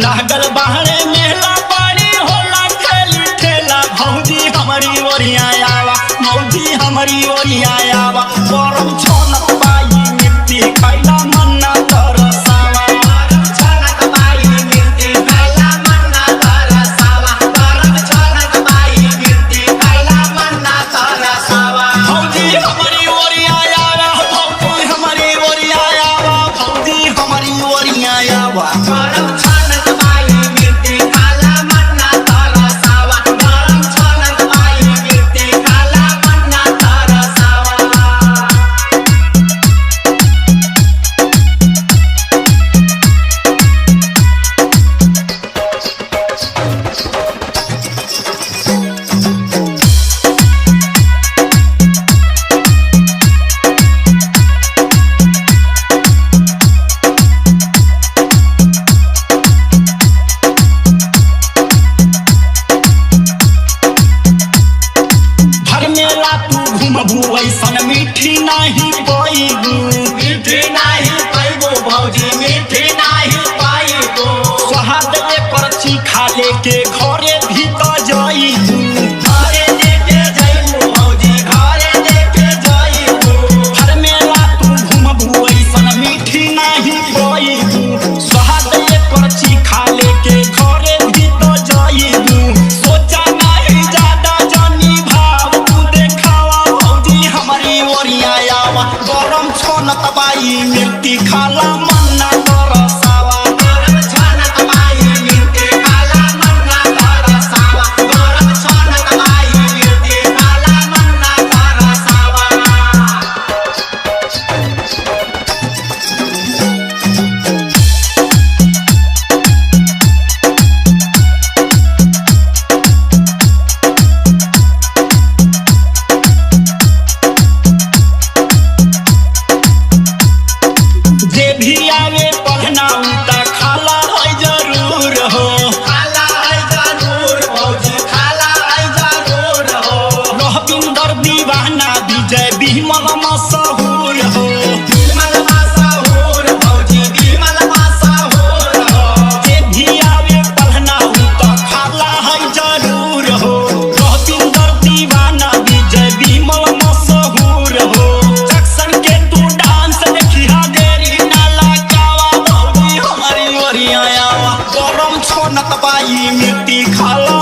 लागल बाहरे मेला बड़ी होला खेली ठेला भौजी हमारी ओरिया आवा मौजी हमारी ओरिया आवा गरम छनक बाई मिट्टी खैला मन्ना तरसावा गरम छनक बाई मिट्टी खैला मन्ना तरसावा गरम छनक बाई मिट्टी खैला मन्ना तरसावा भौजी हमारी ओरिया आवा भौजी हमारी ओरिया आवा भौजी हमारी ओरिया आवा गरम ऐसन मीठी नहीं पाइबू मीठी नहीं पाइबू भौजी मीठी नहीं पाइबू स्वाद एकर चीखा लेके घरे भीतर जाइबू घरे लेके जाइबू भौजी घरे लेके जाइबू हर मेला तू घुमबू ऐसन मीठी नहीं पाइबू स्वाद एकर चीखा लेके घरे भीतर जाइबू सोचा नहीं ज्यादा जानी भाव तू देखावा हमारी ओरिया आवा गरम छनक बाई मिर्ती खाला मन्ना तरसावा गरम छनक बाई मिर्ती खाला मन्ना तरसावा गरम छनक बाई मिर्ती खाला मन्ना तरसावा भी आवे पढ़ना उता खाला है जरूर हो खाला है जरूर भौजी खाला है जरूर हो रोहिंदर दीवाना विजय बिमल मशहूर हो बिमल मशहूर भौजी बिमल मशहूर हो जे भी आवे पढ़ना उता खाला है जरूर हो रोहिंदर दीवाना विजय बिमल मशहूर हो जक्सन के तू डांस देखिया गरम छनक बाई मिट्टी खाला।